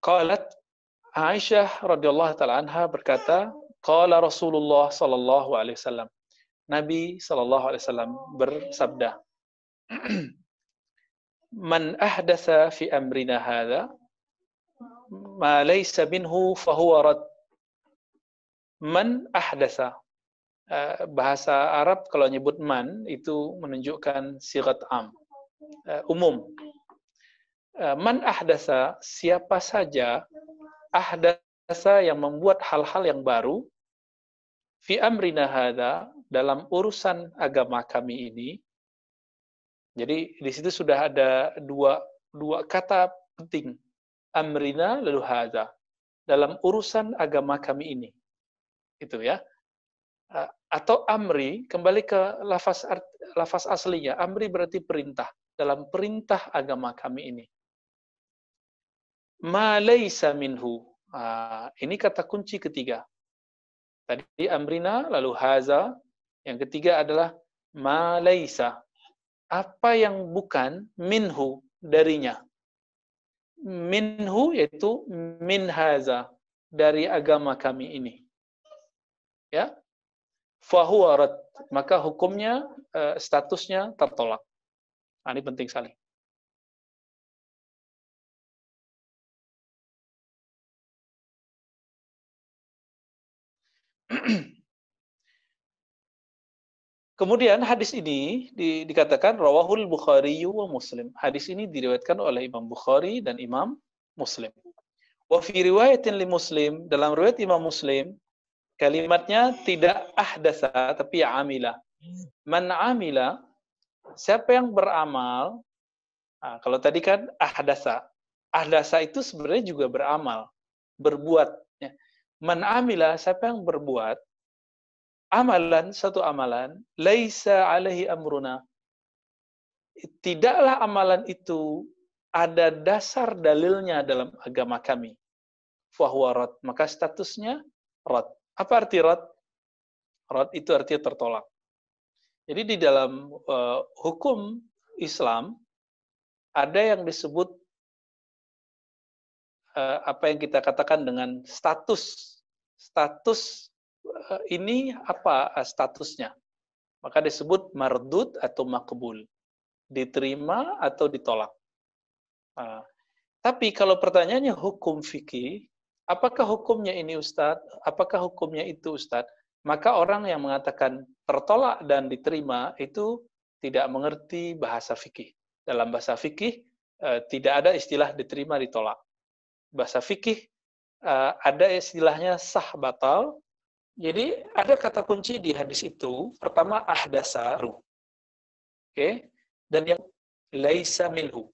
Qalat Aisyah radhiyallahu taala anha berkata, qala Rasulullah sallallahu alaihi wasallam. Nabi sallallahu alaihi wasallam bersabda, "Man ahdatsa fi amrina hadza ma laysa minhu fahuwa rad." Man ahdatsa. Bahasa Arab kalau nyebut man itu menunjukkan sigat am, umum. Man ahdasa, siapa saja ahdasa yang membuat hal-hal yang baru, fi amrina hadza, dalam urusan agama kami ini. Jadi di situ sudah ada dua kata penting, amrina lalu hadza, dalam urusan agama kami ini, itu ya. Atau amri, kembali ke lafaz aslinya, amri berarti perintah, dalam perintah agama kami ini. Ma laysa minhu. Ini kata kunci ketiga. Tadi amrina, lalu haza. Yang ketiga adalah ma laysa. Apa yang bukan minhu, darinya. Minhu yaitu min haza, dari agama kami ini. Ya. Fahuwa rad. Maka hukumnya, statusnya tertolak. Ini penting sekali. Kemudian hadis ini dikatakan rawahul Bukhari wa Muslim. Hadis ini diriwayatkan oleh Imam Bukhari dan Imam Muslim. Wa fi riwayatin li Muslim, dalam riwayat Imam Muslim, kalimatnya tidak ahdasa tapi amila. Man amila, siapa yang beramal. Kalau tadi kan ahdasa. Ahdasa itu sebenarnya juga beramal, berbuat. Man amila, siapa yang berbuat amalan, satu amalan, laisa alaihi amruna, tidaklah amalan itu ada dasar dalilnya dalam agama kami, fahuwa rad, maka statusnya rad. Apa arti rad? Rad itu artinya tertolak. Jadi di dalam hukum Islam ada yang disebut apa yang kita katakan dengan status. Status ini apa statusnya? Maka disebut mardud atau makbul. Diterima atau ditolak. Tapi kalau pertanyaannya hukum fikih, apakah hukumnya ini Ustadz? Apakah hukumnya itu Ustadz? Maka orang yang mengatakan tertolak dan diterima itu tidak mengerti bahasa fikih. Dalam bahasa fikih tidak ada istilah diterima ditolak. Bahasa fikih ada istilahnya sah batal. Jadi ada kata kunci di hadis itu. Pertama ahdasaru. Oke. Dan yang laisa minhu.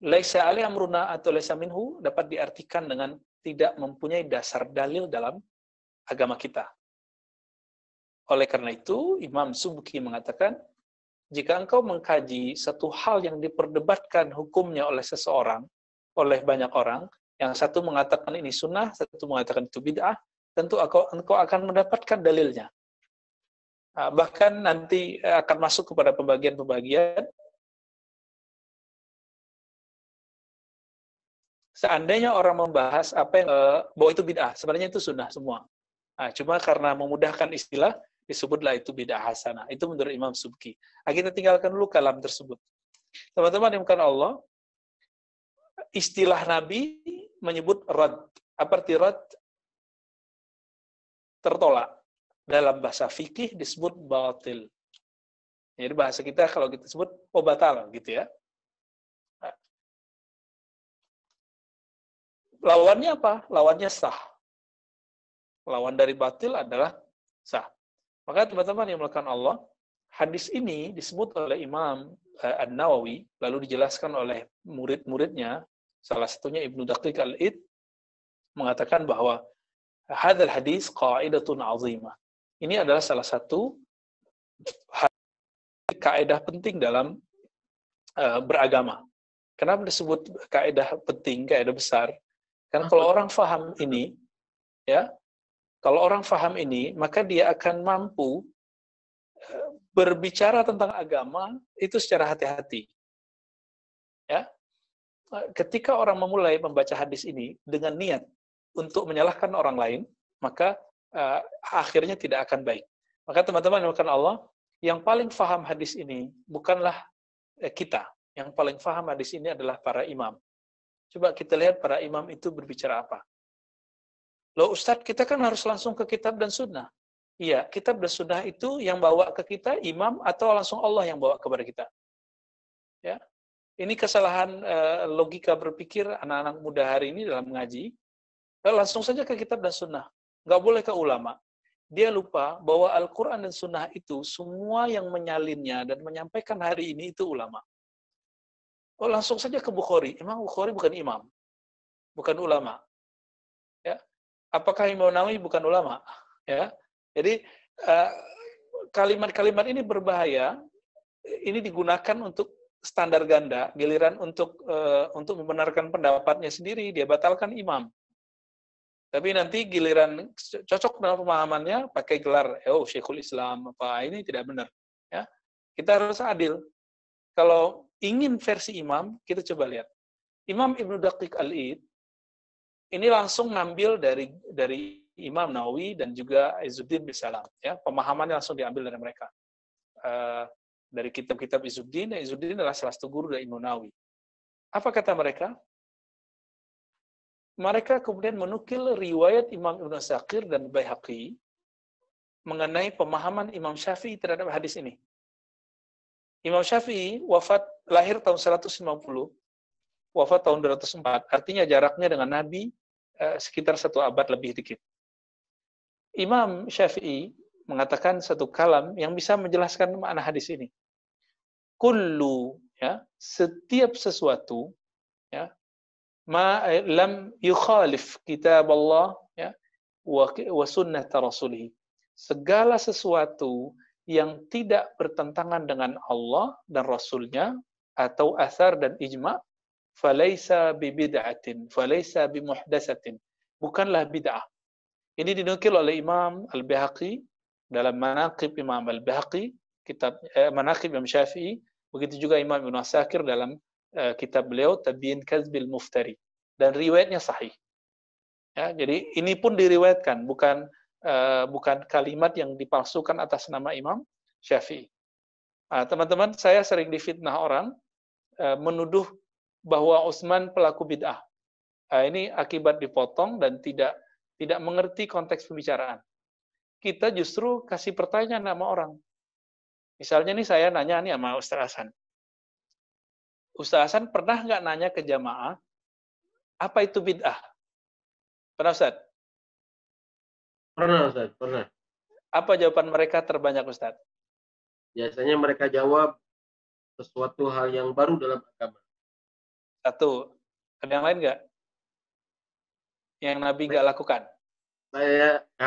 Laisa alaihi amruna atau laisa minhu dapat diartikan dengan tidak mempunyai dasar dalil dalam agama kita. Oleh karena itu, Imam Subki mengatakan, jika engkau mengkaji satu hal yang diperdebatkan hukumnya oleh seseorang, oleh banyak orang, yang satu mengatakan ini sunnah, satu mengatakan itu bid'ah, tentu engkau akan mendapatkan dalilnya. Bahkan nanti akan masuk kepada pembagian-pembagian. Seandainya orang membahas apa yang bahwa itu bid'ah, sebenarnya itu sunnah semua. Cuma karena memudahkan istilah, disebutlah itu bid'ah hasanah. Itu menurut Imam Subki. Kita tinggalkan dulu kalam tersebut. Teman-teman dimulakan Allah, istilah Nabi menyebut rad. Apa arti rad? Tertolak. Dalam bahasa fikih disebut batil. Jadi bahasa kita kalau kita sebut batal gitu ya. Lawannya apa? Lawannya sah. Lawan dari batil adalah sah. Maka teman-teman yang melakukan Allah, hadis ini disebut oleh Imam An-Nawawi, lalu dijelaskan oleh murid-muridnya, salah satunya Ibnu Daqiq Al-Id, mengatakan bahwa hadzal hadis qaidatun azimah. Ini adalah salah satu kaidah penting dalam beragama. Kenapa disebut kaidah penting, kaidah besar? Karena kalau orang faham ini, ya, kalau orang faham ini, maka dia akan mampu berbicara tentang agama itu secara hati-hati. Ya. ketika orang memulai membaca hadis ini dengan niat untuk menyalahkan orang lain, maka akhirnya tidak akan baik. Maka teman-teman yang dimuliakan Allah, yang paling faham hadis ini bukanlah kita. Yang paling faham hadis ini adalah para imam. Coba kita lihat para imam itu berbicara apa. Loh Ustadz, kita kan harus langsung ke kitab dan sunnah. Iya, kitab dan sunnah itu yang bawa ke kita imam atau langsung Allah yang bawa kepada kita. Ya, ini kesalahan logika berpikir anak-anak muda hari ini dalam mengaji. Langsung saja ke kitab dan sunnah. Nggak boleh ke ulama. Dia lupa bahwa Al-Quran dan sunnah itu semua yang menyalinnya dan menyampaikan hari ini itu ulama. Oh, langsung saja ke Bukhari. Imam Bukhari bukan imam, bukan ulama. Ya, apakah Imam Nawawi bukan ulama? Ya, jadi kalimat-kalimat ini berbahaya. Ini digunakan untuk standar ganda, giliran untuk membenarkan pendapatnya sendiri, dia batalkan imam. Tapi nanti giliran cocok dengan pemahamannya, pakai gelar, Syekhul Islam, apa ini tidak benar. Ya, kita harus adil. Kalau ingin versi imam, kita coba lihat. Imam Ibnu Daqiq Al-Id, ini langsung ngambil dari Imam Nawawi dan juga Izzuddin bin Salam. Ya, pemahamannya langsung diambil dari mereka. Dari kitab-kitab Izzuddin adalah salah satu guru dari Imam Nawawi. Apa kata mereka? Mereka kemudian menukil riwayat Imam Ibnu Asakir dan Baihaqi mengenai pemahaman Imam Syafi'i terhadap hadis ini. Imam Syafi'i lahir tahun 150, wafat tahun 204, artinya jaraknya dengan Nabi sekitar 1 abad lebih dikit. Imam Syafi'i mengatakan satu kalam yang bisa menjelaskan makna hadis ini. Kullu, ya, setiap sesuatu, ya, ma lam yukhalif kitab Allah, ya, wa sunnah rasulih. Segala sesuatu yang tidak bertentangan dengan Allah dan Rasulnya atau asar dan ijma, falaysa bibid'atin, falaysa bimuhdatsatin. Bukanlah bid'ah. Ini dinukil oleh Imam Al-Baihaqi dalam Manaqib Imam Al-Baihaqi, kitab Manaqib Imam Syafi'i, begitu juga Imam Ibnu Asakir dalam kitab beliau Tabyin Kadzbil Muftari, dan riwayatnya sahih. Ya, jadi ini pun diriwayatkan, bukan kalimat yang dipalsukan atas nama Imam Syafi'i. Teman-teman, saya sering difitnah orang menuduh bahwa Utsman pelaku bid'ah. Ini akibat dipotong dan tidak mengerti konteks pembicaraan. Kita justru kasih pertanyaan sama orang. Misalnya nih saya nanya nih sama Ustaz Hasan. Ustaz Hasan pernah nggak nanya ke jamaah, apa itu bid'ah? Pernah Ustaz? Pernah Ustaz, pernah. Apa jawaban mereka terbanyak Ustaz? Biasanya mereka jawab sesuatu hal yang baru dalam agama. Satu. Ada yang lain nggak? Yang Nabi nggak lakukan?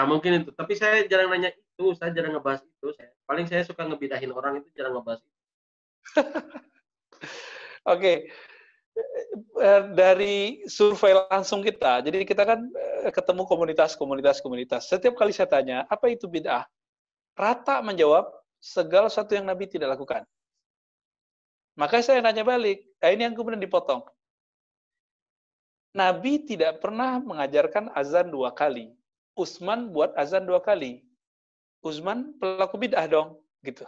Mungkin itu. Tapi saya jarang nanya itu, saya jarang ngebahas itu. Paling saya suka ngebidahin orang itu, jarang ngebahas itu. Oke. Dari survei langsung kita, jadi kita kan ketemu komunitas. Setiap kali saya tanya, apa itu bid'ah? Rata menjawab, segala sesuatu yang Nabi tidak lakukan. Maka saya nanya balik, ini yang kemudian dipotong. Nabi tidak pernah mengajarkan azan 2 kali. Utsman buat azan 2 kali. Utsman pelaku bid'ah dong, gitu.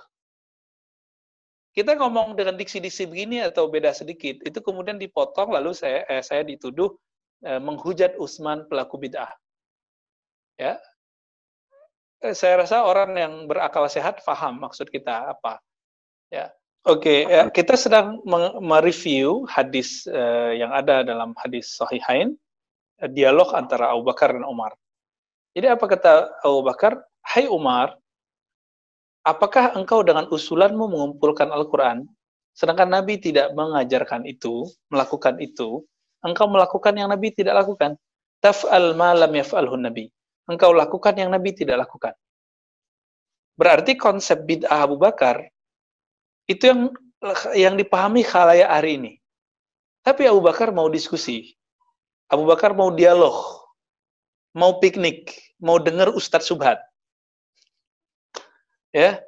Kita ngomong dengan diksi-diksi begini atau beda sedikit, itu kemudian dipotong, lalu saya dituduh menghujat Utsman pelaku bid'ah. Ya, saya rasa orang yang berakal sehat paham maksud kita apa. Ya, oke. Ya, kita sedang mereview hadis yang ada dalam hadis Sahihain, dialog antara Abu Bakar dan Umar. Jadi apa kata Abu Bakar? Hai Umar, apakah engkau dengan usulanmu mengumpulkan Al-Quran, sedangkan Nabi tidak mengajarkan itu, melakukan itu, engkau melakukan yang Nabi tidak lakukan? Taf'al ma lam yaf'alhu Nabi. Engkau lakukan yang Nabi tidak lakukan. Berarti konsep bid'ah Abu Bakar, itu yang dipahami khalayak hari ini. Tapi Abu Bakar mau diskusi. Abu Bakar mau dialog. Mau piknik. Mau dengar Ustadz Subhat. Ya,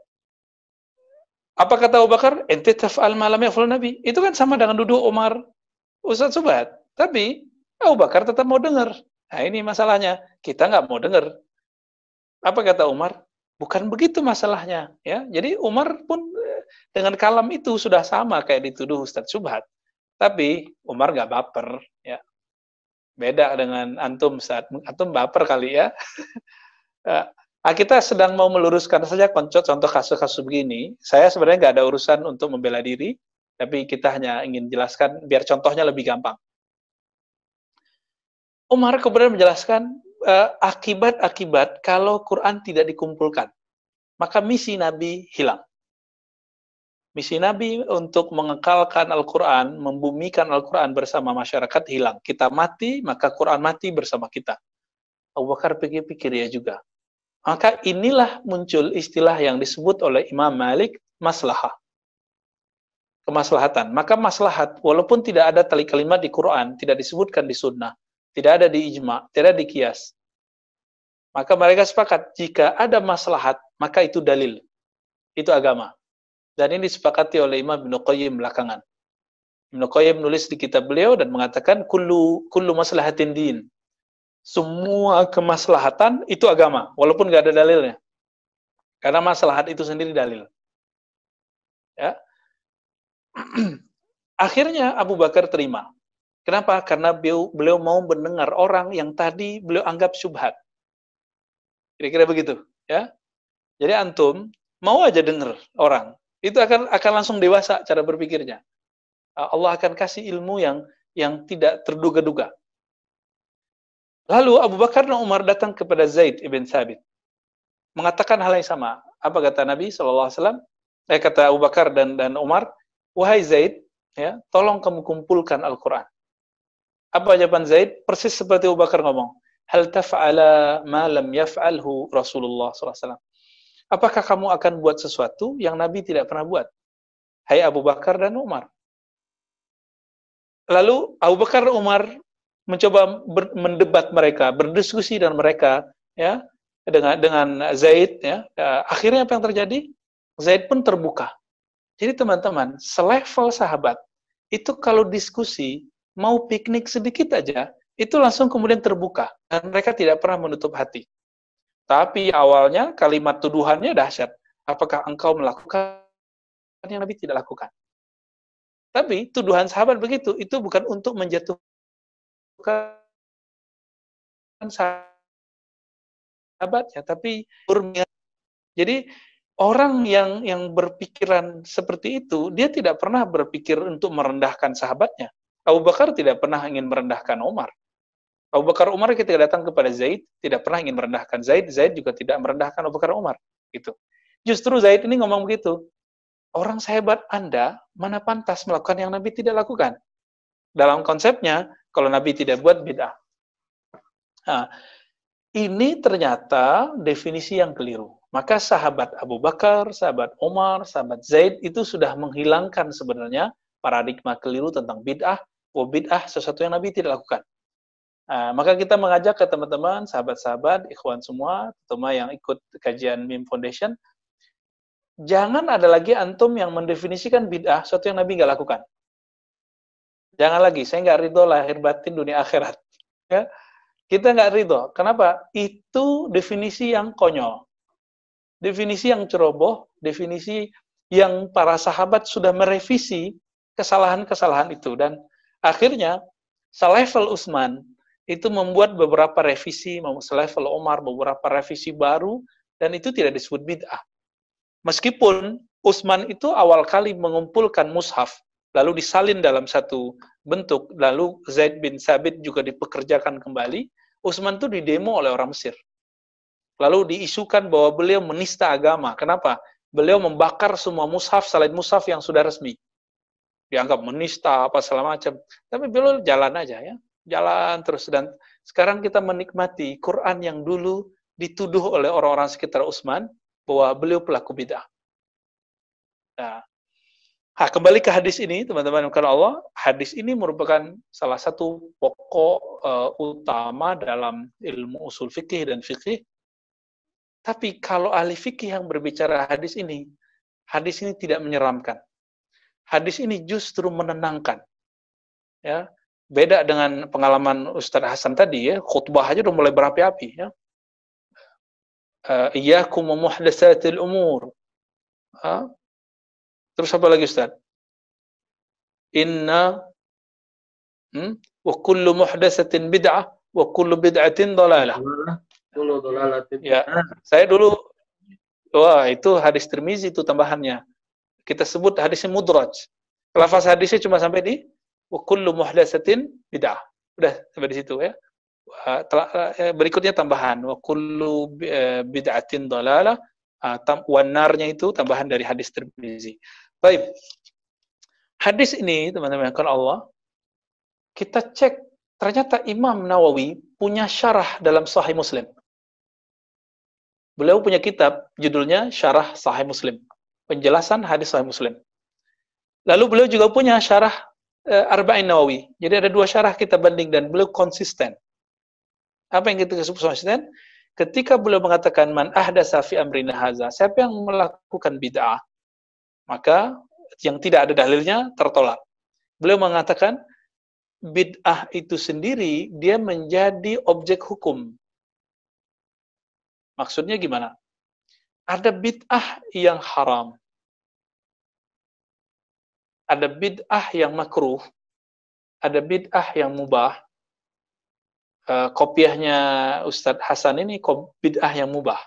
apa kata Abu Bakar? Ente taf'al ma lam yaf'al Nabi. Itu kan sama dengan duduk Umar Ustadz Subhat. Tapi Abu Bakar tetap mau dengar. Nah ini masalahnya. Kita nggak mau dengar. Apa kata Umar? Bukan begitu masalahnya. Ya, jadi Umar pun dengan kalam itu sudah sama kayak dituduh Ustadz Subhat. Tapi Umar nggak baper. Ya. Beda dengan antum saat antum baper kali ya. Kita sedang mau meluruskan saja contoh kasus-kasus begini. Saya sebenarnya nggak ada urusan untuk membela diri, tapi kita hanya ingin jelaskan biar contohnya lebih gampang. Umar kemudian menjelaskan akibat-akibat kalau Quran tidak dikumpulkan, maka misi Nabi hilang. Misi Nabi untuk mengekalkan Al-Quran, membumikan Al-Quran bersama masyarakat hilang. Kita mati, maka Quran mati bersama kita. Abu Bakar pikir-pikir ya juga. Maka inilah muncul istilah yang disebut oleh Imam Malik, maslahah. Kemaslahatan. Maka maslahat, walaupun tidak ada tali kalimat di Quran, tidak disebutkan di sunnah, tidak ada di ijma, tidak ada di qiyas. Maka mereka sepakat, jika ada maslahat, maka itu dalil. Itu agama. Dan ini disepakati oleh Imam Ibnu Qayyim belakangan. Ibnu Qayyim nulis di kitab beliau dan mengatakan, kullu maslahatin din. Semua kemaslahatan itu agama, walaupun nggak ada dalilnya. Karena maslahat itu sendiri dalil. Ya. Akhirnya Abu Bakar terima. Kenapa? Karena beliau mau mendengar orang yang tadi beliau anggap syubhat. Kira-kira begitu, ya. Jadi antum mau aja dengar orang, itu akan langsung dewasa cara berpikirnya. Allah akan kasih ilmu yang tidak terduga-duga. Lalu Abu Bakar dan Umar datang kepada Zaid ibn Thabit, mengatakan hal yang sama. Apa kata Nabi SAW? Kata Abu Bakar dan Umar, wahai Zaid, ya, tolong kamu kumpulkan Al-Quran. Apa jawaban Zaid? Persis seperti Abu Bakar ngomong, hal taf'ala ma lam yaf'alhu Rasulullah SAW. Apakah kamu akan buat sesuatu yang Nabi tidak pernah buat? Hai Abu Bakar dan Umar. Lalu Abu Bakar dan Umar mencoba mendebat mereka, berdiskusi dengan mereka, ya, dengan Zaid, ya. Akhirnya apa yang terjadi? Zaid pun terbuka. Jadi teman-teman, selevel sahabat itu kalau diskusi mau piknik sedikit aja, itu langsung kemudian terbuka dan mereka tidak pernah menutup hati. Tapi awalnya kalimat tuduhannya dahsyat. Apakah engkau melakukan yang Nabi tidak lakukan? Tapi tuduhan sahabat begitu, itu bukan untuk menjatuhkan sahabatnya, tapi berniat. Jadi orang yang berpikiran seperti itu, dia tidak pernah berpikir untuk merendahkan sahabatnya. Abu Bakar tidak pernah ingin merendahkan Umar. Abu Bakar Umar ketika datang kepada Zaid, tidak pernah ingin merendahkan Zaid, Zaid juga tidak merendahkan Abu Bakar Umar. Gitu. Justru Zaid ini ngomong begitu, orang sehebat Anda, mana pantas melakukan yang Nabi tidak lakukan? Dalam konsepnya, kalau Nabi tidak buat, bid'ah. Nah, ini ternyata definisi yang keliru. Maka sahabat Abu Bakar, sahabat Umar, sahabat Zaid itu sudah menghilangkan sebenarnya paradigma keliru tentang bid'ah, bid'ah sesuatu yang Nabi tidak lakukan. Maka kita mengajak ke teman-teman, sahabat-sahabat, ikhwan semua, terutama yang ikut kajian MIM Foundation, jangan ada lagi antum yang mendefinisikan bid'ah sesuatu yang Nabi nggak lakukan. Jangan lagi, saya nggak ridho lahir batin dunia akhirat. Ya. Kita nggak ridho. Kenapa? Itu definisi yang konyol. Definisi yang ceroboh, definisi yang para sahabat sudah merevisi kesalahan-kesalahan itu. Dan akhirnya, selevel Utsman itu membuat beberapa revisi, selevel Umar beberapa revisi baru, dan itu tidak disebut bid'ah. Meskipun Utsman itu awal kali mengumpulkan mushaf, lalu disalin dalam satu bentuk, lalu Zaid bin Thabit juga dipekerjakan kembali, Utsman itu didemo oleh orang Mesir. Lalu diisukan bahwa beliau menista agama. Kenapa? Beliau membakar semua mushaf, salin mushaf yang sudah resmi. Dianggap menista, apa segala macam. Tapi beliau jalan aja ya. Jalan terus. Dan sekarang kita menikmati Quran yang dulu dituduh oleh orang-orang sekitar Utsman bahwa beliau pelaku bid'ah. Nah, kembali ke hadis ini, teman-teman, karena Allah, hadis ini merupakan salah satu pokok utama dalam ilmu usul fikih dan fikih. Tapi kalau ahli fikih yang berbicara hadis ini tidak menyeramkan. Hadis ini justru menenangkan. Ya, Beda dengan pengalaman Ustadz Hasan tadi ya, khutbah aja udah mulai berapi-api ya. Iyyakum wa muhdatsatil umur. Terus apa lagi Ustaz? Inna wa kullu muhdatsatin bid'ah wa kullu bid'atin dhalalah. Kullu dhalalatin. Ya, saya dulu itu hadis Tirmizi itu tambahannya. Kita sebut hadisnya mudraj. Lafaz hadisnya cuma sampai di wa kullu muhdatsatin bid'ah. Udah sampai di situ ya. Berikutnya tambahan wa kullu bid'atin dhalalah. Wanarnya itu tambahan dari hadis Tirmizi. Baik. Hadis ini teman-teman kalau Allah kita cek ternyata Imam Nawawi punya syarah dalam Sahih Muslim. Beliau punya kitab judulnya Syarah Sahih Muslim, penjelasan hadis Sahih Muslim. Lalu beliau juga punya syarah Arba'in Nawawi. Jadi ada dua syarah kita banding dan beliau konsisten. Apa yang kita sebut konsisten? Ketika beliau mengatakan man ahdatsa fi amrina hadza, siapa yang melakukan bid'ah, maka yang tidak ada dalilnya tertolak. Beliau mengatakan bid'ah itu sendiri dia menjadi objek hukum. Maksudnya gimana? Ada bid'ah yang haram. Ada bid'ah yang makruh. Ada bid'ah yang mubah. Kopiahnya Ustadz Hasan ini bid'ah yang mubah.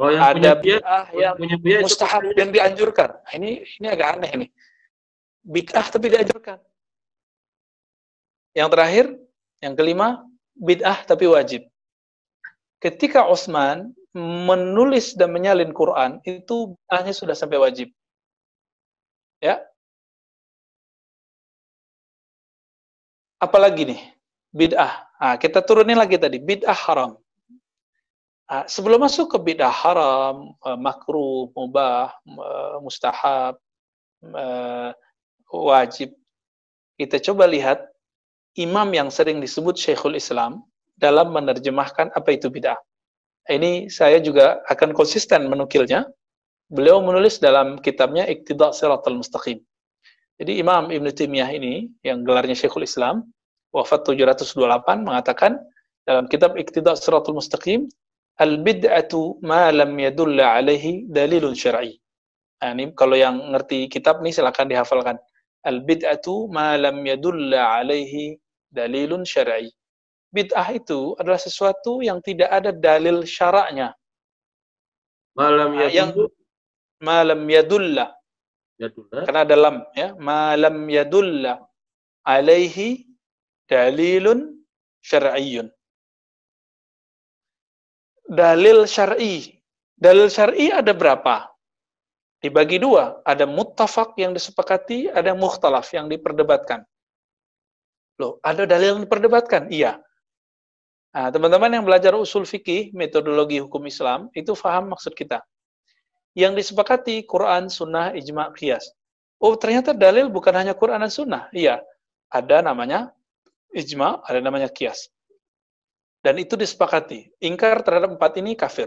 Ada bid'ah yang mustahab yang dianjurkan. Ini agak aneh nih. Bid'ah tapi dianjurkan. Yang terakhir, yang kelima, bid'ah tapi wajib. Ketika Utsman menulis dan menyalin Quran, itu bid'ahnya sudah sampai wajib. Ya. Apalagi nih? Bid'ah. Kita turunin lagi tadi, bid'ah haram. Sebelum masuk ke bid'ah haram, makruh, mubah, mustahab, wajib, kita coba lihat imam yang sering disebut Syekhul Islam dalam menerjemahkan apa itu bid'ah. Ini saya juga akan konsisten menukilnya. Beliau menulis dalam kitabnya Iqtida' Shiratal Mustaqim. Jadi Imam Ibn Taimiyah ini, yang gelarnya Syekhul Islam, wafat 728, mengatakan dalam kitab Iqtida' Shiratal Mustaqim, al-bid'atu ma lam yadulla alaihi dalilun syar'i. Ini kalau yang ngerti kitab nih silakan dihafalkan. Al-bid'atu ma lam yadulla alaihi dalilun syar'i. Bid'ah itu adalah sesuatu yang tidak ada dalil syaraknya. Malam yadulla. Karena dalam ya, malam yadulla alaihi dalilun syar'iyyun. Dalil syar'i. Dalil syar'i ada berapa? Dibagi dua. Ada muttafaq yang disepakati, ada mukhtalaf yang diperdebatkan. Loh, ada dalil yang diperdebatkan? Iya. Nah, teman-teman yang belajar usul fikih, metodologi hukum Islam, itu faham maksud kita. Yang disepakati Quran, Sunnah, Ijma', Qiyas. Oh, ternyata dalil bukan hanya Quran dan Sunnah. Iya. Ada namanya Ijma', ada namanya Qiyas. Dan itu disepakati. Ingkar terhadap empat ini kafir.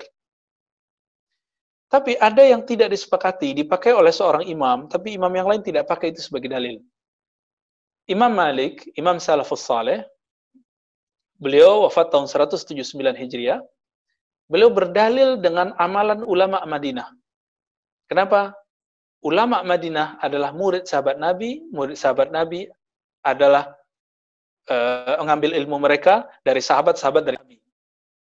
Tapi ada yang tidak disepakati, dipakai oleh seorang imam, tapi imam yang lain tidak pakai itu sebagai dalil. Imam Malik, Imam Salafus Saleh, beliau wafat tahun 179 Hijriah, beliau berdalil dengan amalan ulama Madinah. Kenapa? Ulama Madinah adalah murid sahabat Nabi adalah mengambil ilmu mereka dari sahabat-sahabat dari Nabi.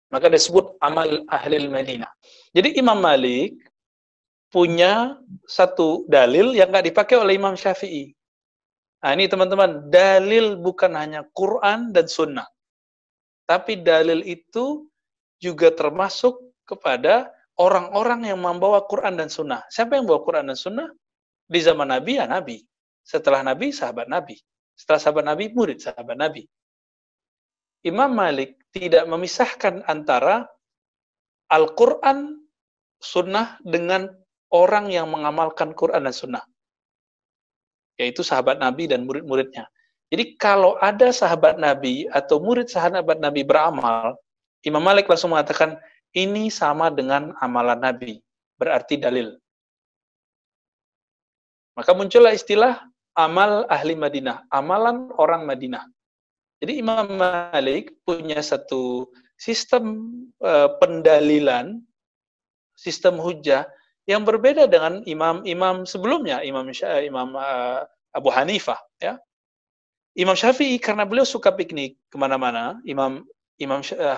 Maka disebut amal ahli Madinah. Jadi Imam Malik punya satu dalil yang nggak dipakai oleh Imam Syafi'i. Nah ini teman-teman, dalil bukan hanya Quran dan Sunnah. Tapi dalil itu juga termasuk kepada orang-orang yang membawa Quran dan Sunnah. Siapa yang bawa Quran dan Sunnah? Di zaman Nabi, ya Nabi. Setelah Nabi, sahabat Nabi. Setelah sahabat Nabi, murid sahabat Nabi. Imam Malik tidak memisahkan antara Al-Quran, Sunnah dengan orang yang mengamalkan Quran dan Sunnah. Yaitu sahabat Nabi dan murid-muridnya. Jadi kalau ada sahabat Nabi atau murid sahabat Nabi beramal, Imam Malik langsung mengatakan, ini sama dengan amalan Nabi. Berarti dalil. Maka muncullah istilah amal ahli Madinah, amalan orang Madinah. Jadi Imam Malik punya satu sistem pendalilan, sistem hujjah yang berbeda dengan imam-imam sebelumnya, Imam Abu Hanifah, ya. Imam Syafi'i karena beliau suka piknik kemana-mana, Imam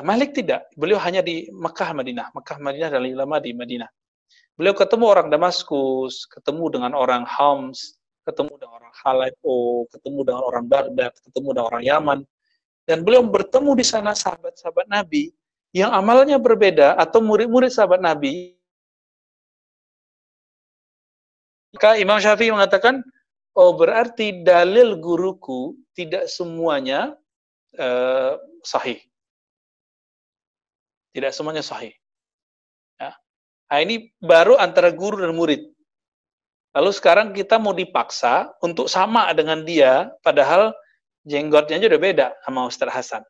Malik tidak, beliau hanya di Mekah Madinah dan lama di Madinah. Beliau ketemu orang Damaskus, ketemu dengan orang Homs, ketemu dengan orang Aleppo, ketemu dengan orang Baghdad, ketemu dengan orang Yaman, dan beliau bertemu di sana sahabat-sahabat Nabi yang amalnya berbeda atau murid-murid sahabat Nabi. Maka Imam Syafi'i mengatakan, oh berarti dalil guruku tidak semuanya sahih. Tidak semuanya sahih. Ya. Nah, ini baru antara guru dan murid. Lalu sekarang kita mau dipaksa untuk sama dengan dia, padahal jenggotnya aja udah beda sama Ustaz Hasan.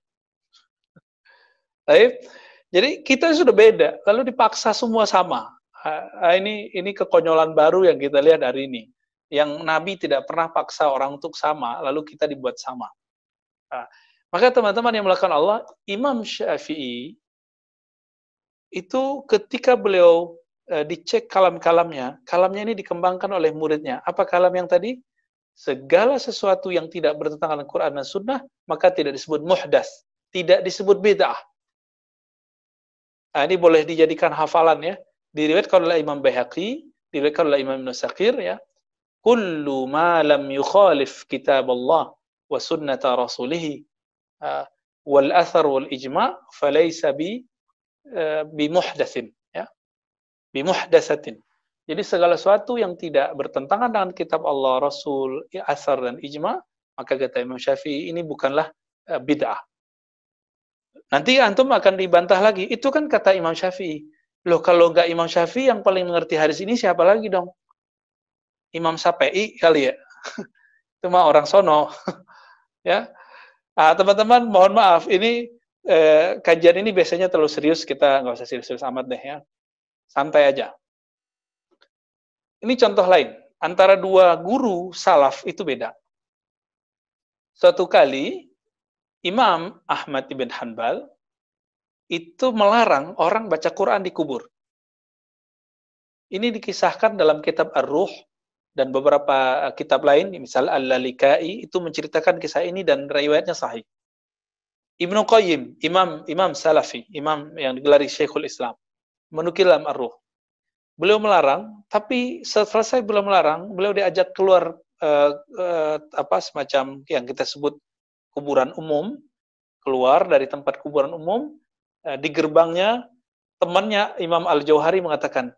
Baik. Jadi kita sudah beda, lalu dipaksa semua sama. Ini kekonyolan baru yang kita lihat hari ini. Yang Nabi tidak pernah paksa orang untuk sama, lalu kita dibuat sama. Nah, maka teman-teman yang melakukan Allah, Imam Syafi'i itu ketika beliau dicek kalamnya ini dikembangkan oleh muridnya. Apa kalam yang tadi? Segala sesuatu yang tidak bertentangan dengan Quran dan Sunnah, maka tidak disebut muhdas, tidak disebut bid'ah. Nah, ini boleh dijadikan hafalan ya. Diriwayatkan oleh Imam Baihaqi, diriwayatkan oleh Imam Ibnu Saqir ya. Kullu ma lam yukhalif kitab Allah wa sunnata rasulih wal athar wal ijma' falaysa bi muhdatsin ya. Bi muhdatsatin. Jadi segala sesuatu yang tidak bertentangan dengan kitab Allah, Rasul, athar dan ijma', maka kata Imam Syafi'i ini bukanlah bid'ah. Nanti antum akan dibantah lagi. Itu kan kata Imam Syafi'i. Loh kalau enggak Imam Syafi'i yang paling mengerti hadis ini siapa lagi dong? Imam Syafi'i kali ya. Itu mah orang sono. Ya. Teman-teman mohon maaf ini kajian ini biasanya terlalu serius, kita nggak usah serius-serius amat deh ya. Santai aja. Ini contoh lain. Antara dua guru salaf itu beda. Suatu kali Imam Ahmad ibn Hanbal itu melarang orang baca Quran di kubur. Ini dikisahkan dalam kitab Ar-Ruh dan beberapa kitab lain, misal Al-Lalikai itu menceritakan kisah ini dan riwayatnya sahih. Ibnu Qayyim, imam Salafi, imam yang digelari Syekhul Islam, menukil dalam Ar-Ruh. Beliau melarang, tapi selesai beliau melarang, beliau diajak keluar semacam yang kita sebut kuburan umum, keluar dari tempat kuburan umum. Di gerbangnya temannya Imam Al-Jauhari mengatakan,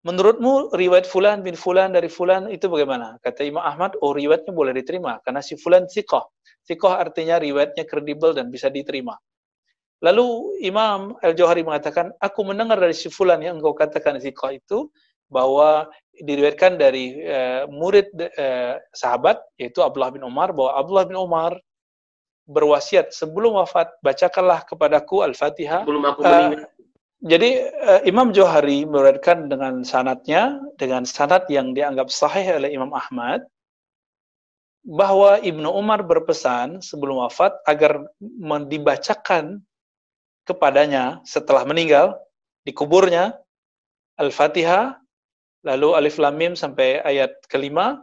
menurutmu riwayat fulan bin fulan dari fulan itu bagaimana? Kata Imam Ahmad, oh riwayatnya boleh diterima karena si fulan thiqah. Thiqah artinya riwayatnya kredibel dan bisa diterima. Lalu Imam Al-Jauhari mengatakan, aku mendengar dari si fulan yang engkau katakan thiqah itu bahwa diriwayatkan dari murid sahabat yaitu Abdullah bin Umar, bahwa Abdullah bin Umar berwasiat sebelum wafat, bacakanlah kepadaku Al-Fatihah. Sebelum aku meninggal. Jadi Imam Johari meriwayatkan dengan sanadnya, dengan sanad yang dianggap sahih oleh Imam Ahmad, bahwa Ibnu Umar berpesan sebelum wafat agar dibacakan kepadanya setelah meninggal di kuburnya Al-Fatihah, lalu Alif Lam Mim sampai ayat kelima,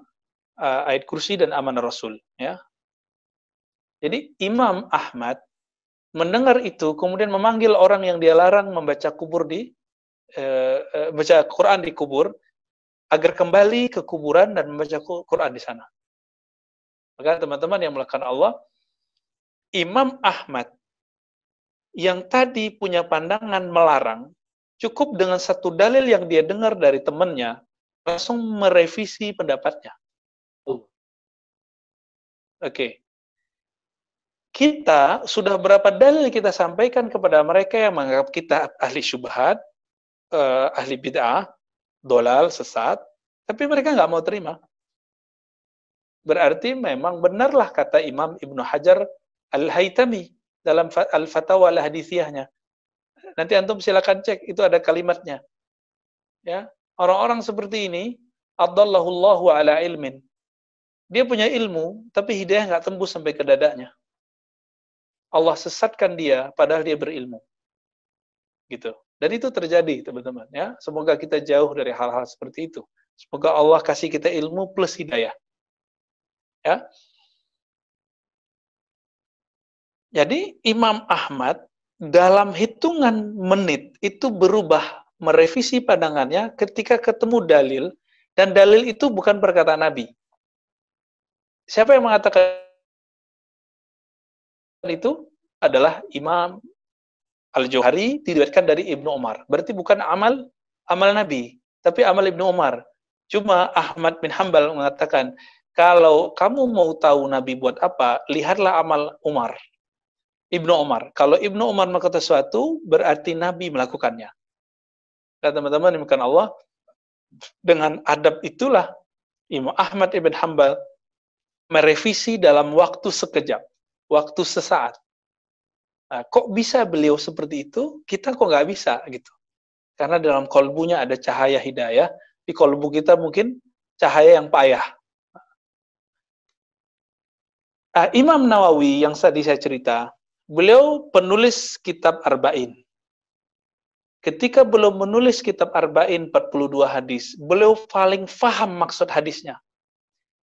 ayat kursi dan amanah Rasul. Ya. Jadi Imam Ahmad mendengar itu, kemudian memanggil orang yang dia larang membaca baca Quran di kubur, agar kembali ke kuburan dan membaca Quran di sana. Maka teman-teman yang melakukan Allah, Imam Ahmad yang tadi punya pandangan melarang, cukup dengan satu dalil yang dia dengar dari temannya, langsung merevisi pendapatnya. Oke. Kita sudah berapa dalil kita sampaikan kepada mereka yang menganggap kita ahli syubhat, ahli bid'ah, dolal, sesat, tapi mereka nggak mau terima. Berarti memang benarlah kata Imam Ibnu Hajar Al-Haytami dalam Al-Fatawa Al-Hadithiyahnya. Nanti antum silakan cek, itu ada kalimatnya. Ya, orang-orang seperti ini, adallahullahu ala ilmin. Dia punya ilmu, tapi hidayah nggak tembus sampai ke dadanya. Allah sesatkan dia, padahal dia berilmu. Gitu. Dan itu terjadi, teman-teman. Ya, semoga kita jauh dari hal-hal seperti itu. Semoga Allah kasih kita ilmu plus hidayah. Ya. Jadi Imam Ahmad dalam hitungan menit itu berubah, merevisi pandangannya ketika ketemu dalil, dan dalil itu bukan perkataan Nabi. Siapa yang mengatakan itu? Adalah Imam Al-Jauhari, diriwayatkan dari Ibnu Umar. Berarti bukan amal Nabi, tapi amal Ibnu Umar. Cuma Ahmad bin Hanbal mengatakan, kalau kamu mau tahu Nabi buat apa, lihatlah amal Umar. Ibnu Umar. Kalau Ibnu Umar melakukan sesuatu, berarti Nabi melakukannya. Dan teman-teman, demikian Allah, dengan adab itulah Imam Ahmad ibn Hanbal merevisi dalam waktu sekejap, waktu sesaat. Nah, kok bisa beliau seperti itu? Kita kok nggak bisa gitu. Karena dalam kolbunya ada cahaya hidayah, di kolbu kita mungkin cahaya yang payah. Imam Nawawi yang tadi saya cerita, beliau penulis kitab Arba'in. Ketika beliau menulis kitab Arba'in 42 hadis, beliau paling faham maksud hadisnya.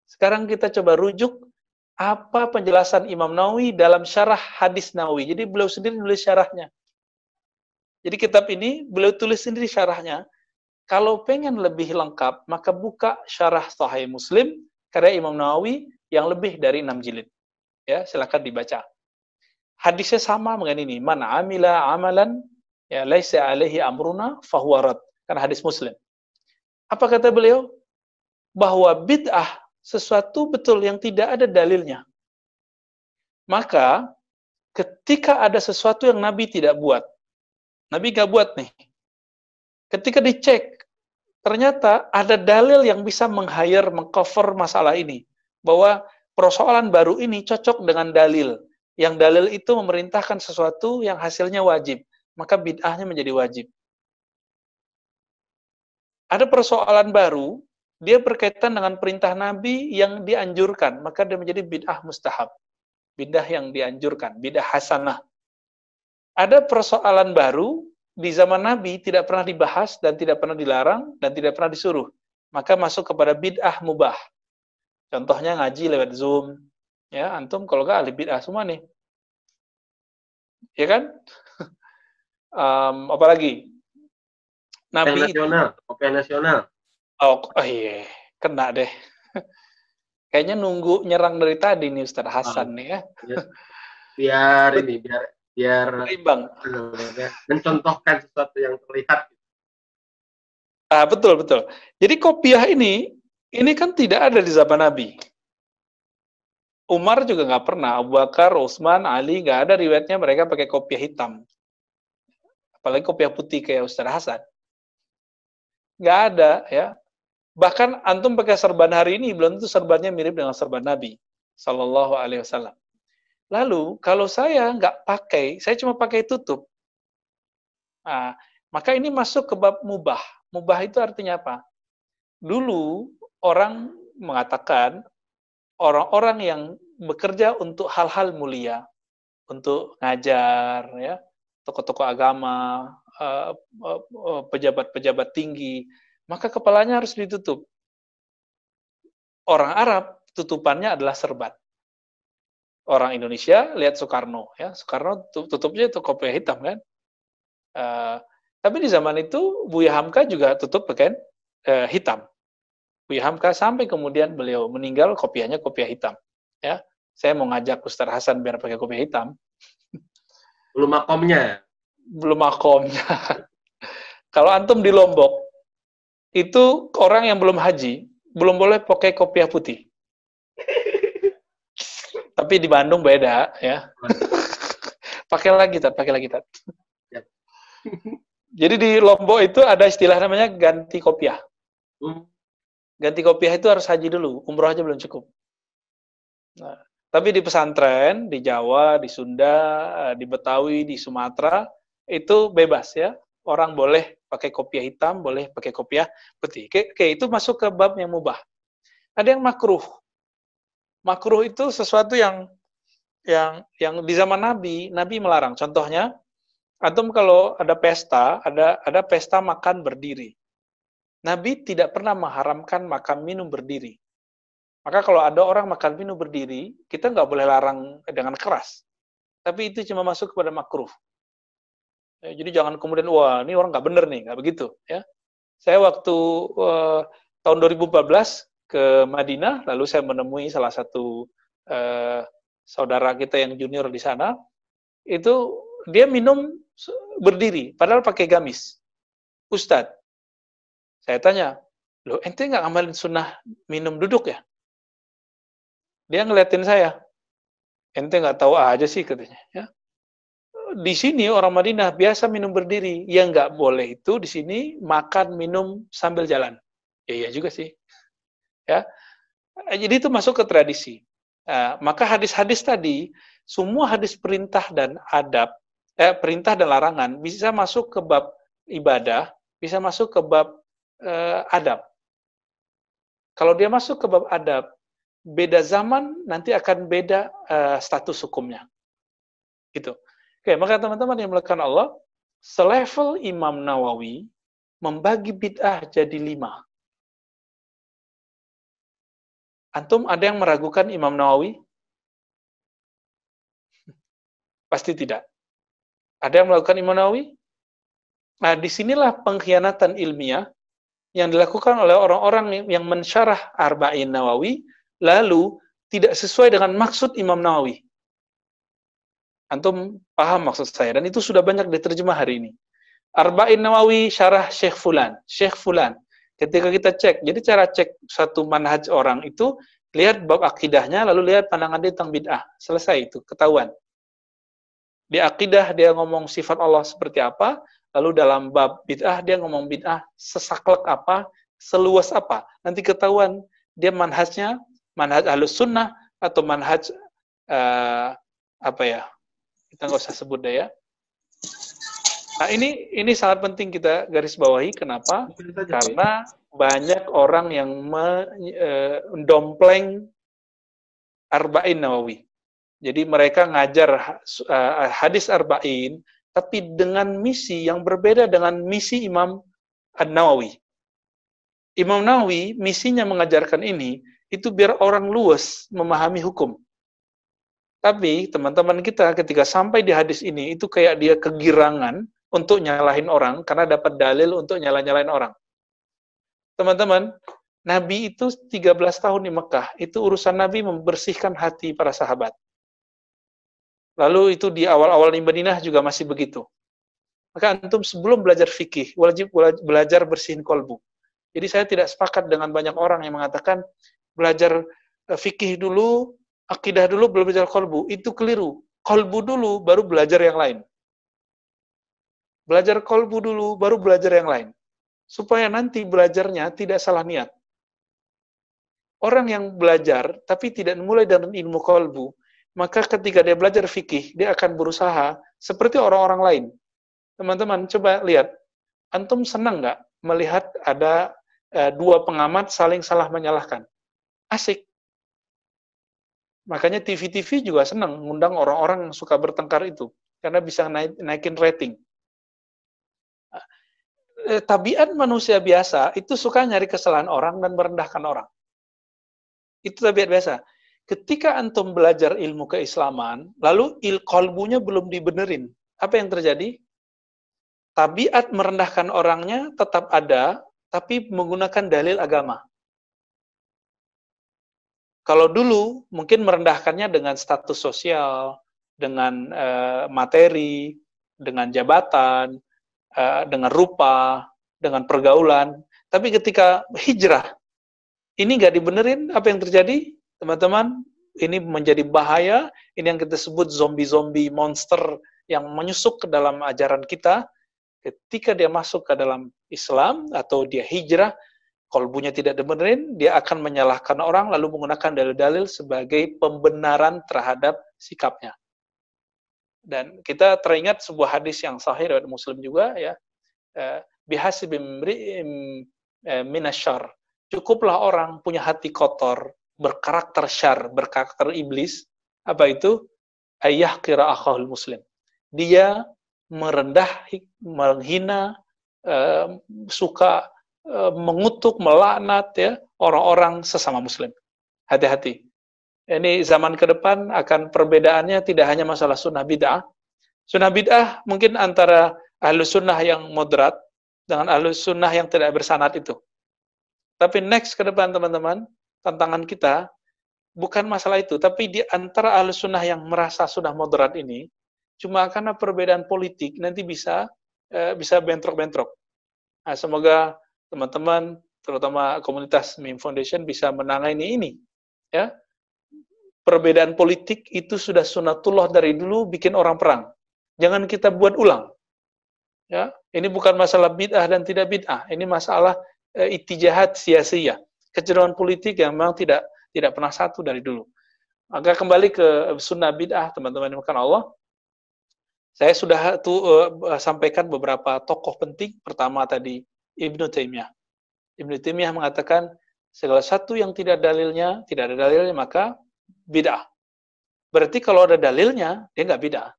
Sekarang kita coba rujuk apa penjelasan Imam Nawawi dalam syarah hadis Nawawi. Jadi beliau sendiri nulis syarahnya. Jadi kitab ini beliau tulis sendiri syarahnya. Kalau pengen lebih lengkap, maka buka syarah Sahih Muslim karya Imam Nawawi yang lebih dari 6 jilid. Ya, silakan dibaca. Hadisnya sama dengan ini. Man amila amalan ya laisa alaihi amruna fahuwa rad. Karena hadis Muslim. Apa kata beliau? Bahwa bid'ah sesuatu betul yang tidak ada dalilnya. Maka ketika ada sesuatu yang Nabi tidak buat, Nabi nggak buat nih. Ketika dicek, ternyata ada dalil yang bisa meng-hire, meng-cover masalah ini. Bahwa persoalan baru ini cocok dengan dalil. Yang dalil itu memerintahkan sesuatu yang hasilnya wajib. Maka bid'ahnya menjadi wajib. Ada persoalan baru, dia berkaitan dengan perintah Nabi yang dianjurkan, maka dia menjadi bid'ah mustahab. Bid'ah yang dianjurkan, bid'ah hasanah. Ada persoalan baru, di zaman Nabi tidak pernah dibahas, dan tidak pernah dilarang, dan tidak pernah disuruh. Maka masuk kepada bid'ah mubah. Contohnya ngaji lewat Zoom. Ya, antum kalau nggak ahli bid'ah semua nih. Ya kan? Apalagi? Nabi Kopiah nasional. Oh iya, kena deh. Kayaknya nunggu nyerang dari tadi nih Ustaz Hasan nih ya. Biar imbang. Mencontohkan sesuatu yang terlihat. Betul. Jadi kopiah ini kan tidak ada di zaman Nabi. Umar juga nggak pernah, Abu Bakar, Utsman, Ali nggak ada riwayatnya mereka pakai kopiah hitam. Apalagi kopiah putih kayak Ustaz Hasan. Nggak ada ya. Bahkan antum pakai serban hari ini belum tentu serbannya mirip dengan serban Nabi Sallallahu Alaihi Wasallam. Lalu kalau saya nggak pakai, saya cuma pakai tutup. Nah, maka ini masuk ke bab mubah. Mubah itu artinya apa? Dulu orang mengatakan orang-orang yang bekerja untuk hal-hal mulia, untuk ngajar, ya, tokoh-tokoh agama, pejabat-pejabat tinggi, maka kepalanya harus ditutup. Orang Arab, tutupannya adalah serban. Orang Indonesia, lihat Soekarno. Ya, Soekarno tutupnya itu kopiah hitam, kan? Tapi di zaman itu, Buya Hamka juga tutup pakai hitam. Buya Hamka sampai kemudian beliau meninggal, kopiahnya kopiah hitam. Ya, saya mau ngajak Ustaz Hasan biar pakai kopiah hitam. Belum makomnya. Belum makomnya. Kalau antum di Lombok, itu orang yang belum haji, belum boleh pakai kopiah putih. Tapi di Bandung beda, ya. Pakai lagi, Tat. Jadi di Lombok itu ada istilah namanya ganti kopiah. Ganti kopiah itu harus haji dulu, umroh aja belum cukup. Nah, tapi di pesantren, di Jawa, di Sunda, di Betawi, di Sumatera, itu bebas ya. Orang boleh pakai kopiah hitam, boleh pakai kopiah putih. Oke, itu masuk ke bab yang mubah. Ada yang makruh. Makruh itu sesuatu yang di zaman Nabi melarang. Contohnya, antum kalau ada pesta makan berdiri. Nabi tidak pernah mengharamkan makan minum berdiri. Maka kalau ada orang makan minum berdiri, kita nggak boleh larang dengan keras. Tapi itu cuma masuk kepada makruh. Jadi jangan kemudian, wah ini orang nggak bener nih, nggak begitu. Ya. Saya waktu tahun 2014 ke Madinah, lalu saya menemui salah satu saudara kita yang junior di sana, itu dia minum berdiri, padahal pakai gamis. Ustadz, saya tanya, loh ente nggak ngamalin sunnah minum duduk ya? Dia ngeliatin saya, ente nggak tahu aja sih katanya. Ya. Di sini orang Madinah biasa minum berdiri, yang nggak boleh itu di sini makan minum sambil jalan. Ya iya juga sih. Ya, jadi itu masuk ke tradisi. Maka hadis-hadis tadi, semua hadis perintah dan perintah dan larangan bisa masuk ke bab ibadah, bisa masuk ke bab adab. Kalau dia masuk ke bab adab, beda zaman nanti akan beda status hukumnya. Gitu. Oke, maka teman-teman yang melakukan Allah, selevel Imam Nawawi membagi bid'ah jadi 5. Antum ada yang meragukan Imam Nawawi? Pasti tidak. Ada yang melakukan Imam Nawawi? Nah, disinilah pengkhianatan ilmiah yang dilakukan oleh orang-orang yang mensyarah Arba'in Nawawi, lalu tidak sesuai dengan maksud Imam Nawawi. Antum paham maksud saya, dan itu sudah banyak diterjemah hari ini. Arba'in Nawawi syarah Syekh Fulan. Ketika kita cek, jadi cara cek satu manhaj orang itu, lihat bab akidahnya, lalu lihat pandangan dia tentang bid'ah. Selesai itu, ketahuan. Di akidah dia ngomong sifat Allah seperti apa, lalu dalam bab bid'ah dia ngomong bid'ah sesaklek apa, seluas apa. Nanti ketahuan dia manhajnya, manhaj Ahlus Sunnah, atau manhaj kita nggak usah sebut deh ya. Nah ini sangat penting kita garis bawahi. Kenapa? Karena banyak orang yang mendompleng Arba'in Nawawi. Jadi mereka ngajar hadis Arba'in, tapi dengan misi yang berbeda dengan misi Imam An-Nawawi. Imam Nawawi misinya mengajarkan ini, itu biar orang luas memahami hukum. Tapi teman-teman kita ketika sampai di hadis ini, itu kayak dia kegirangan untuk nyalahin orang, karena dapat dalil untuk nyalahin orang. Teman-teman, Nabi itu 13 tahun di Mekah, itu urusan Nabi membersihkan hati para sahabat. Lalu itu di awal-awal di Madinah juga masih begitu. Maka antum sebelum belajar fikih, wajib belajar bersihin kolbu. Jadi saya tidak sepakat dengan banyak orang yang mengatakan belajar fikih dulu, akidah dulu, belum belajar kolbu. Itu keliru. Kolbu dulu, baru belajar yang lain. Belajar kolbu dulu, baru belajar yang lain. Supaya nanti belajarnya tidak salah niat. Orang yang belajar, tapi tidak mulai dari ilmu kolbu, maka ketika dia belajar fikih, dia akan berusaha seperti orang-orang lain. Teman-teman, coba lihat. Antum senang nggak melihat ada dua pengamat saling salah menyalahkan? Asik. Makanya TV-TV juga senang mengundang orang-orang yang suka bertengkar itu, karena bisa naikin rating. Tabiat manusia biasa itu suka nyari kesalahan orang dan merendahkan orang. Itu tabiat biasa. Ketika antum belajar ilmu keislaman, lalu kolbunya belum dibenerin, apa yang terjadi? Tabiat merendahkan orangnya tetap ada, tapi menggunakan dalil agama. Kalau dulu mungkin merendahkannya dengan status sosial, dengan materi, dengan jabatan, dengan rupa, dengan pergaulan. Tapi ketika hijrah, ini nggak dibenerin, apa yang terjadi? Teman-teman, ini menjadi bahaya. Ini yang kita sebut zombie-zombie monster yang menyusup ke dalam ajaran kita. Ketika dia masuk ke dalam Islam atau dia hijrah, kolbunya tidak dibenerin, dia akan menyalahkan orang lalu menggunakan dalil-dalil sebagai pembenaran terhadap sikapnya. Dan kita teringat sebuah hadis yang sahih riwayat Muslim juga, ya, bihasibim minasyar. Cukuplah orang punya hati kotor berkarakter syar, berkarakter iblis. Apa itu? Ayah kira akhul muslim. Dia merendah, menghina, suka mengutuk, melaknat ya orang-orang sesama muslim. Hati-hati. Ini zaman ke depan akan perbedaannya tidak hanya masalah sunnah bid'ah. Sunnah bid'ah mungkin antara ahlu sunnah yang moderat dengan ahlu sunnah yang tidak bersanad itu. Tapi next ke depan teman-teman, tantangan kita bukan masalah itu, tapi di antara ahlu sunnah yang merasa sudah moderat ini, cuma karena perbedaan politik nanti bisa bentrok-bentrok. Nah, semoga teman-teman, terutama komunitas Meme Foundation bisa menangani ini. Ya, perbedaan politik itu sudah sunatullah dari dulu bikin orang perang. Jangan kita buat ulang. Ya, ini bukan masalah bid'ah dan tidak bid'ah. Ini masalah itijahat sia-sia, kecenderungan politik yang memang tidak pernah satu dari dulu. Maka kembali ke sunnah bid'ah, teman-teman yang dimakan Allah. Saya sudah sampaikan beberapa tokoh penting. Pertama tadi Ibnu Taimiyah. Ibnu Taimiyah mengatakan segala satu yang tidak ada dalilnya maka bid'ah. Berarti kalau ada dalilnya dia nggak bid'ah.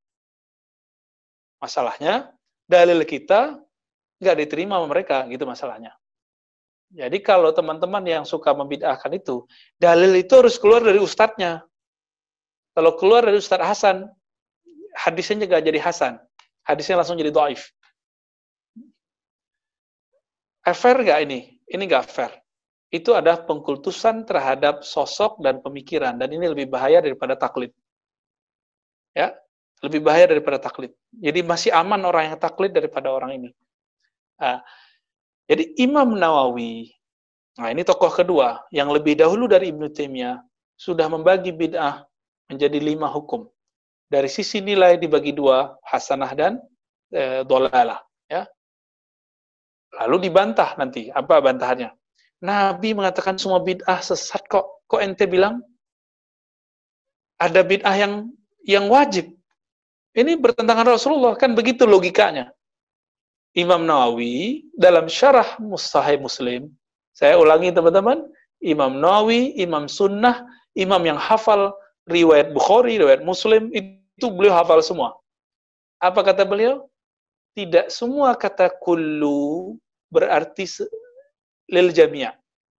Masalahnya dalil kita nggak diterima sama mereka, gitu masalahnya. Jadi kalau teman-teman yang suka membid'ahkan itu, dalil itu harus keluar dari ustadznya. Kalau keluar dari Ustadz Hasan, hadisnya nggak jadi Hasan, hadisnya langsung jadi dhaif. Fair nggak ini? Ini nggak fair. Itu adalah pengkultusan terhadap sosok dan pemikiran, dan ini lebih bahaya daripada taklid. Ya, lebih bahaya daripada taklid. Jadi masih aman orang yang taklid daripada orang ini. Nah, jadi Imam Nawawi, nah ini tokoh kedua, yang lebih dahulu dari Ibnu Taimiyah, sudah membagi bid'ah menjadi 5 hukum. Dari sisi nilai dibagi 2, hasanah dan dhalalah. Ya. Lalu dibantah nanti, apa bantahannya? Nabi mengatakan semua bid'ah sesat kok. Kok ente bilang ada bid'ah yang wajib? Ini bertentangan Rasulullah, kan begitu logikanya. Imam Nawawi dalam syarah Sahih Muslim, saya ulangi teman-teman, Imam Nawawi, Imam Sunnah, imam yang hafal riwayat Bukhari, riwayat Muslim, itu beliau hafal semua. Apa kata beliau? Tidak semua kata kullu berarti lil jami',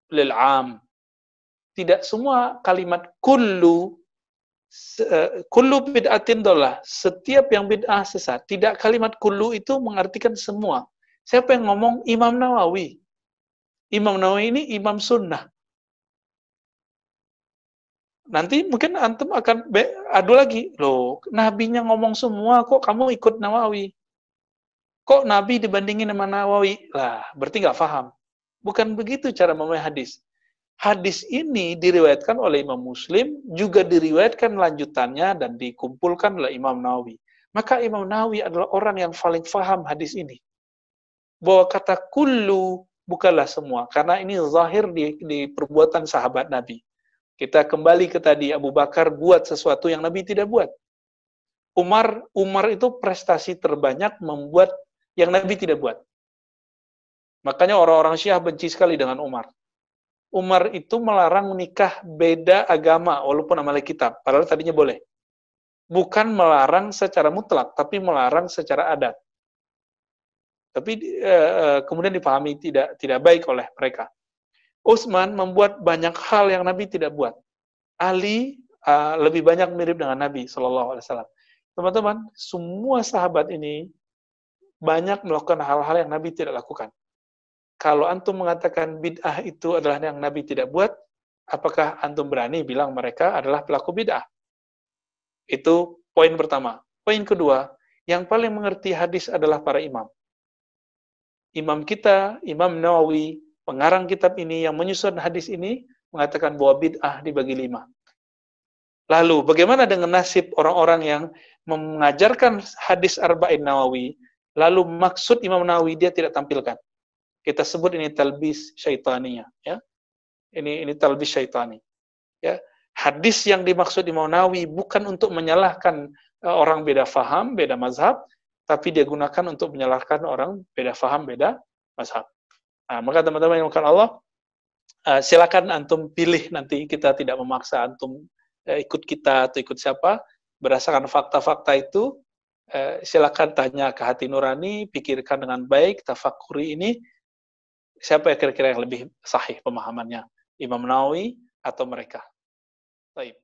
lil am. Tidak semua kalimat kullu bid'atin dhalah, setiap yang bid'ah sesat. Tidak kalimat kullu itu mengartikan semua. Siapa yang ngomong? Imam Nawawi. Imam Nawawi ini imam sunnah. Nanti mungkin antum akan adu lagi. Loh, nabinya ngomong semua, kok kamu ikut Nawawi? Kok Nabi dibandingin sama Nawawi? Lah, berarti nggak paham. Bukan begitu cara memahami hadis. Hadis ini diriwayatkan oleh Imam Muslim, juga diriwayatkan lanjutannya dan dikumpulkan oleh Imam Nawawi. Maka Imam Nawawi adalah orang yang paling paham hadis ini. Bahwa kata kullu bukanlah semua, karena ini zahir di perbuatan sahabat Nabi. Kita kembali ke tadi, Abu Bakar buat sesuatu yang Nabi tidak buat. Umar itu prestasi terbanyak membuat yang Nabi tidak buat. Makanya orang-orang Syiah benci sekali dengan Umar. Umar itu melarang menikah beda agama walaupun amal kitab, padahal tadinya boleh. Bukan melarang secara mutlak, tapi melarang secara adat. Tapi kemudian dipahami tidak baik oleh mereka. Utsman membuat banyak hal yang Nabi tidak buat. Ali lebih banyak mirip dengan Nabi SAW. Teman-teman, semua sahabat ini banyak melakukan hal-hal yang Nabi tidak lakukan. Kalau antum mengatakan bid'ah itu adalah yang Nabi tidak buat, apakah antum berani bilang mereka adalah pelaku bid'ah? Itu poin pertama. Poin kedua, yang paling mengerti hadis adalah para imam. Imam kita, Imam Nawawi, pengarang kitab ini yang menyusun hadis ini, mengatakan bahwa bid'ah dibagi 5. Lalu, bagaimana dengan nasib orang-orang yang mengajarkan hadis Arba'in Nawawi, lalu maksud Imam Nawawi dia tidak tampilkan? Kita sebut ini talbis syaitaniyah, ya. Ini talbis syaitani. Ya. Hadis yang dimaksud Imam Nawawi bukan untuk menyalahkan orang beda faham, beda mazhab, tapi dia gunakan untuk menyalahkan orang beda faham, beda mazhab. Nah, maka teman-teman yang dimuliakan Allah, silakan antum pilih, nanti kita tidak memaksa antum ikut kita atau ikut siapa. Berdasarkan fakta-fakta itu, silakan tanya ke hati nurani, pikirkan dengan baik, tafakuri ini, siapa yang kira-kira yang lebih sahih pemahamannya, Imam Nawawi atau mereka. Baik.